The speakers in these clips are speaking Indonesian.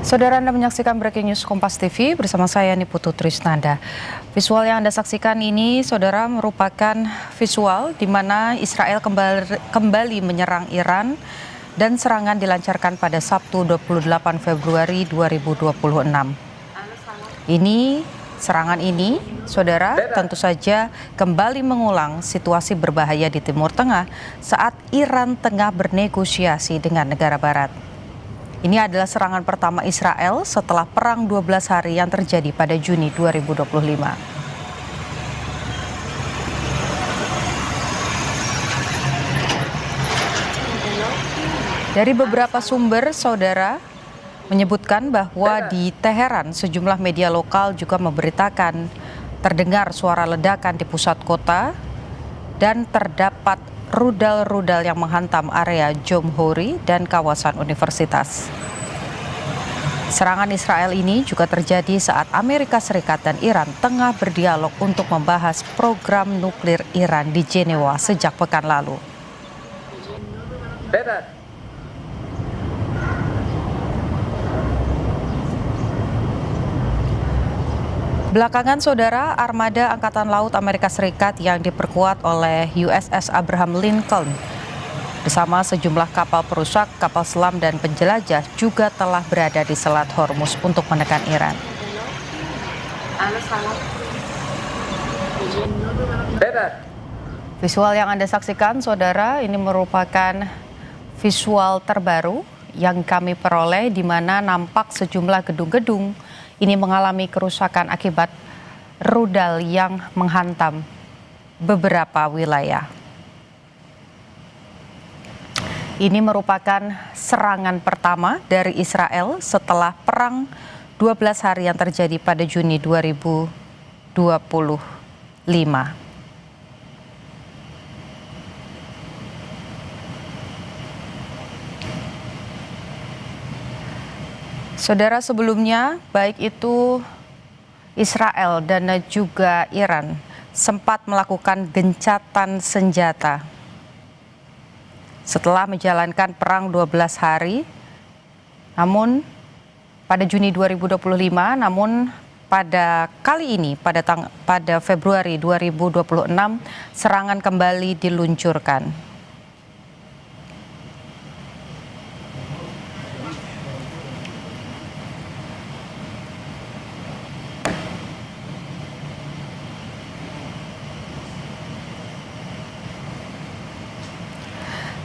Saudara, Anda menyaksikan Breaking News Kompas TV bersama saya Niputu Trisnanda. Visual yang Anda saksikan ini, saudara, merupakan visual di mana Israel kembali menyerang Iran dan serangan dilancarkan pada Sabtu 28 Februari 2026. Serangan ini, saudara, tentu saja kembali mengulang situasi berbahaya di Timur Tengah saat Iran tengah bernegosiasi dengan negara Barat. Ini adalah serangan pertama Israel setelah perang 12 hari yang terjadi pada Juni 2025. Dari beberapa sumber, saudara, menyebutkan bahwa di Teheran sejumlah media lokal juga memberitakan terdengar suara ledakan di pusat kota dan terdapat rudal-rudal yang menghantam area Jomhuri dan kawasan universitas. Serangan Israel ini juga terjadi saat Amerika Serikat dan Iran tengah berdialog untuk membahas program nuklir Iran di Jenewa sejak pekan lalu. Belakangan, saudara, armada Angkatan Laut Amerika Serikat yang diperkuat oleh USS Abraham Lincoln bersama sejumlah kapal perusak, kapal selam, dan penjelajah juga telah berada di Selat Hormuz untuk menekan Iran. Visual yang Anda saksikan, saudara, ini merupakan visual terbaru yang kami peroleh di mana nampak sejumlah gedung-gedung ini mengalami kerusakan akibat rudal yang menghantam beberapa wilayah. Ini merupakan serangan pertama dari Israel setelah perang 12 hari yang terjadi pada Juni 2025. Saudara, sebelumnya baik itu Israel dan juga Iran sempat melakukan gencatan senjata setelah menjalankan perang 12 hari. Namun pada Juni 2025, namun pada kali ini pada Februari 2026 serangan kembali diluncurkan.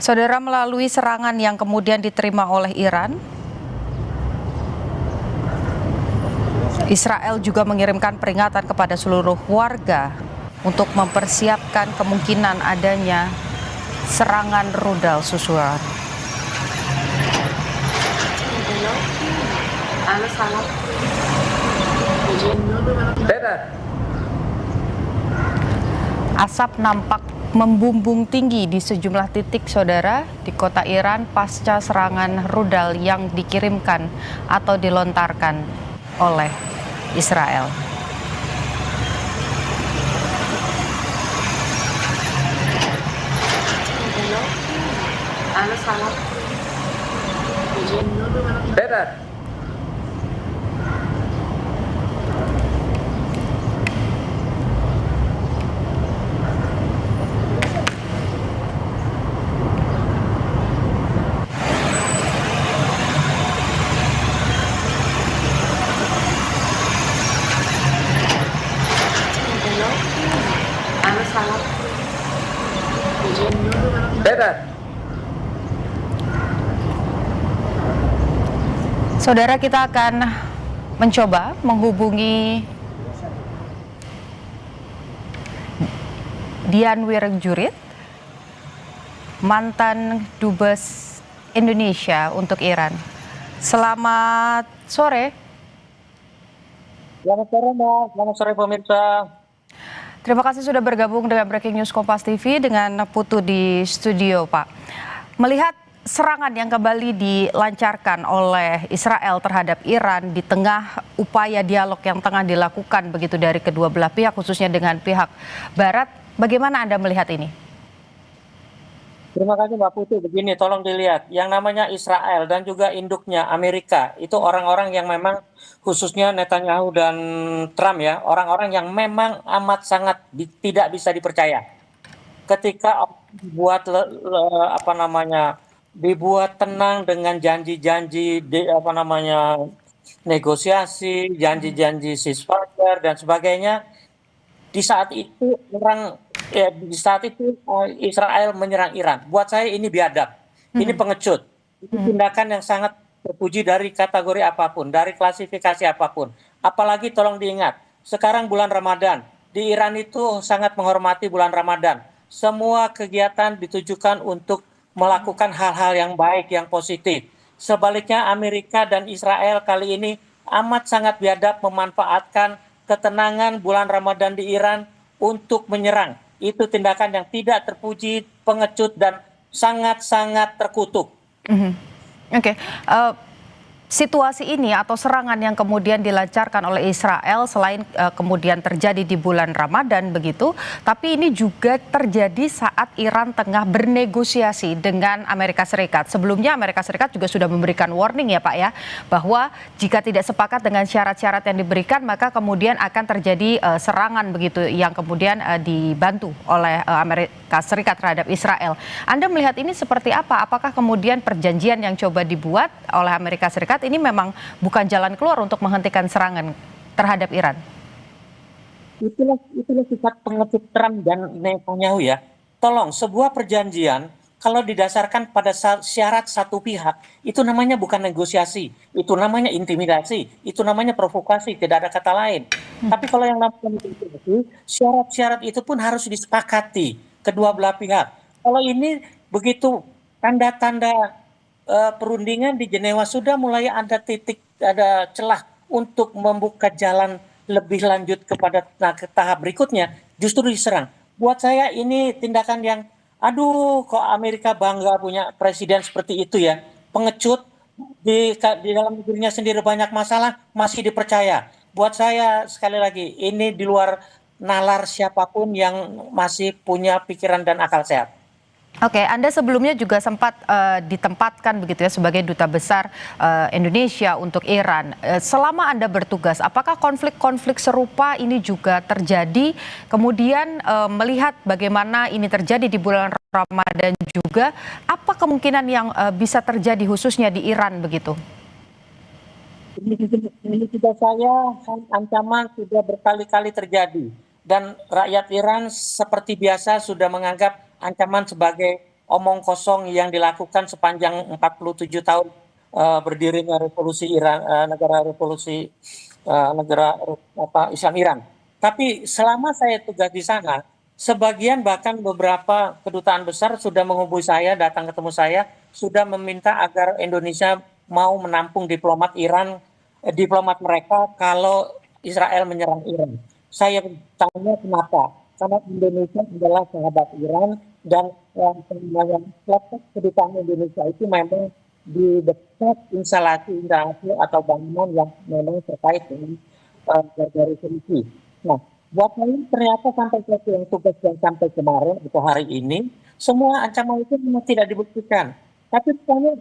Saudara, melalui serangan yang kemudian diterima oleh Iran, Israel juga mengirimkan peringatan kepada seluruh warga untuk mempersiapkan kemungkinan adanya serangan rudal susulan. Asap nampak membumbung tinggi di sejumlah titik, saudara, di kota Iran pasca serangan rudal yang dikirimkan atau dilontarkan oleh Israel. Saudara, kita akan mencoba menghubungi Dian Wirengjurit, mantan Dubes Indonesia untuk Iran. Selamat sore. Selamat sore, Mbak. Selamat sore, pemirsa. Terima kasih sudah bergabung dengan Breaking News Kompas TV dengan Putu di studio, Pak. Melihat serangan yang kembali dilancarkan oleh Israel terhadap Iran di tengah upaya dialog yang tengah dilakukan begitu dari kedua belah pihak, khususnya dengan pihak Barat, bagaimana Anda melihat ini? Terima kasih Mbak Putri. Begini, tolong dilihat. Yang namanya Israel dan juga induknya Amerika, itu orang-orang yang memang khususnya Netanyahu dan Trump ya, orang-orang yang memang amat sangat tidak bisa dipercaya. Ketika dibuat apa namanya, dibuat tenang dengan janji-janji apa namanya negosiasi, janji-janji ceasefire dan sebagainya, di saat itu di saat itu Israel menyerang Iran. Buat saya ini biadab, ini pengecut, ini tindakan yang sangat terpuji dari kategori apapun, dari klasifikasi apapun. Apalagi tolong diingat, sekarang bulan Ramadan, di Iran itu sangat menghormati bulan Ramadan. Semua kegiatan ditujukan untuk melakukan hal-hal yang baik, yang positif. Sebaliknya Amerika dan Israel kali ini amat sangat biadab memanfaatkan ketenangan bulan Ramadan di Iran untuk menyerang. Itu tindakan yang tidak terpuji, pengecut, dan sangat-sangat terkutuk. Oke. Situasi ini atau serangan yang kemudian dilancarkan oleh Israel selain kemudian terjadi di bulan Ramadan begitu, tapi ini juga terjadi saat Iran tengah bernegosiasi dengan Amerika Serikat. Sebelumnya Amerika Serikat juga sudah memberikan warning ya Pak ya, bahwa jika tidak sepakat dengan syarat-syarat yang diberikan maka kemudian akan terjadi serangan begitu yang kemudian dibantu oleh Amerika Serikat terhadap Israel. Anda melihat ini seperti apa? Apakah kemudian perjanjian yang coba dibuat oleh Amerika Serikat ini memang bukan jalan keluar untuk menghentikan serangan terhadap Iran? Itulah sifat pengecut Trump dan Netanyahu ya. Tolong, sebuah perjanjian kalau didasarkan pada syarat satu pihak, itu namanya bukan negosiasi, itu namanya intimidasi, itu namanya provokasi, tidak ada kata lain. Tapi kalau yang namanya negosiasi, syarat-syarat itu pun harus disepakati kedua belah pihak. Kalau ini begitu tanda-tanda perundingan di Jenewa sudah mulai ada ada celah untuk membuka jalan lebih lanjut kepada tahap berikutnya, justru diserang. Buat saya ini tindakan yang, aduh, kok Amerika bangga punya presiden seperti itu ya, pengecut, di dalam negerinya sendiri banyak masalah masih dipercaya. Buat saya sekali lagi, ini di luar nalar siapapun yang masih punya pikiran dan akal sehat. Oke, Anda sebelumnya juga sempat ditempatkan begitu ya sebagai duta besar Indonesia untuk Iran. Selama Anda bertugas, apakah konflik-konflik serupa ini juga terjadi? Kemudian melihat bagaimana ini terjadi di bulan Ramadan juga, apa kemungkinan yang bisa terjadi khususnya di Iran begitu? Ini juga saya, ancaman sudah berkali-kali terjadi. Dan rakyat Iran seperti biasa sudah menganggap ancaman sebagai omong kosong yang dilakukan sepanjang 47 tahun berdirinya revolusi Iran, negara Islam Iran. Tapi selama saya tugas di sana, sebagian bahkan beberapa kedutaan besar sudah menghubungi saya, datang ketemu saya, sudah meminta agar Indonesia mau menampung diplomat Iran, diplomat mereka kalau Israel menyerang Iran. Saya tanya kenapa? Karena Indonesia adalah sahabat Iran dan letak kedutaan Indonesia itu memang di dekat instalasi atau bangunan yang memang terkait dengan resolusi. Nah, buat saya ternyata sampai yang tugas yang sampai kemarin atau hari ini, semua ancaman itu memang tidak dibuktikan. Tapi sebenarnya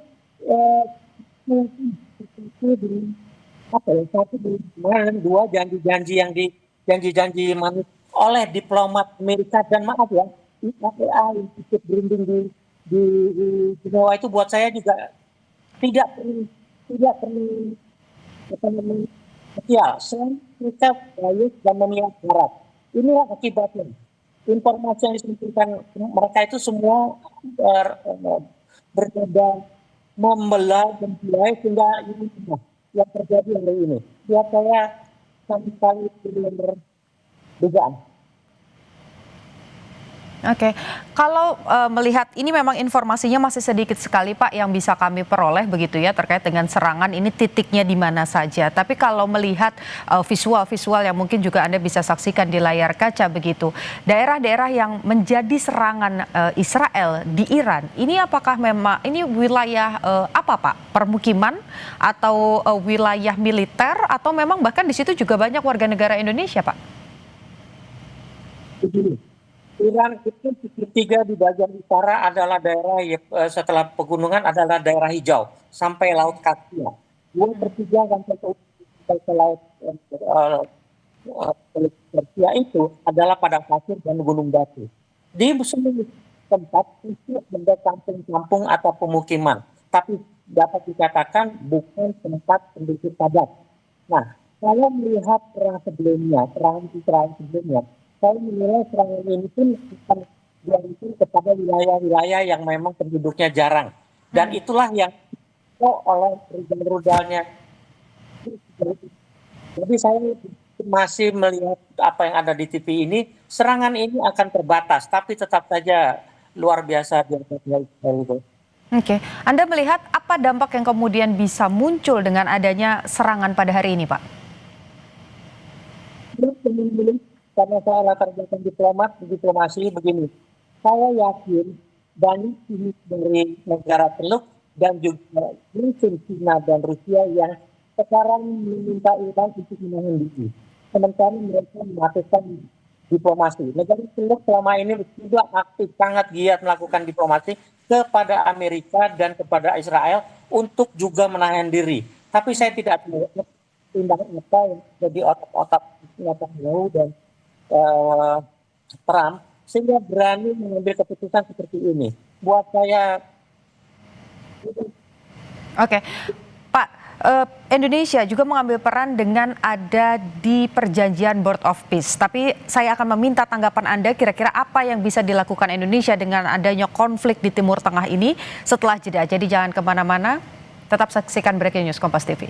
satu di kemarin, dua janji-janji yang janji-janji manis oleh diplomat Amerika, dan maaf ya, IAEA yang ikut berunding di Jenewa itu buat saya juga tidak perlu spesial. Selain mereka bias dan memihak barat. Inilah akibatnya. Informasi yang disampaikan mereka itu semua berbeda, membelah, membelah, sehingga ini yang terjadi hari ini. Buat saya sama sekali belum dugaan. Oke, kalau melihat ini memang informasinya masih sedikit sekali Pak yang bisa kami peroleh begitu ya terkait dengan serangan ini titiknya di mana saja. Tapi kalau melihat visual-visual yang mungkin juga Anda bisa saksikan di layar kaca begitu, daerah-daerah yang menjadi serangan Israel di Iran, ini apakah memang ini wilayah apa Pak? Permukiman atau wilayah militer atau memang bahkan di situ juga banyak warga negara Indonesia Pak? Begini. Iran itu sepertiga di bagian utara adalah daerah setelah pegunungan adalah daerah hijau sampai Laut Kaspia. Dua pertiga sampai ke Laut Persia itu adalah padang pasir dan gunung batu. Di semua tempat itu ada kampung-kampung atau pemukiman, tapi dapat dikatakan bukan tempat penduduk padat. Nah, saya melihat serangan Israel sebelumnya, saya menilai serangan ini pun akan dilakukan kepada wilayah-wilayah yang memang penduduknya jarang. Dan itulah yang oleh rudal-rudalnya. Jadi saya masih melihat apa yang ada di TV ini, serangan ini akan terbatas, tapi tetap saja luar biasa biasanya itu. Oke, Anda melihat apa dampak yang kemudian bisa muncul dengan adanya serangan pada hari ini, Pak? Karena saya latar belakang diplomasi begini, saya yakin banyak pihak dari negara Teluk dan juga mungkin China dan Rusia yang sekarang meminta Iran untuk menahan diri. Sementara mereka melakukan diplomasi. Negara Teluk selama ini sudah aktif, sangat giat melakukan diplomasi kepada Amerika dan kepada Israel untuk juga menahan diri. Tapi saya tidak tahu tindakan apa yang jadi otak-otak Netanyahu dan Trump sehingga berani mengambil keputusan seperti ini. Buat saya. Oke, Pak, Indonesia juga mengambil peran dengan ada di perjanjian Board of Peace. Tapi saya akan meminta tanggapan Anda kira-kira apa yang bisa dilakukan Indonesia dengan adanya konflik di Timur Tengah ini setelah jeda. Jadi jangan kemana-mana, tetap saksikan Breaking News Kompas TV.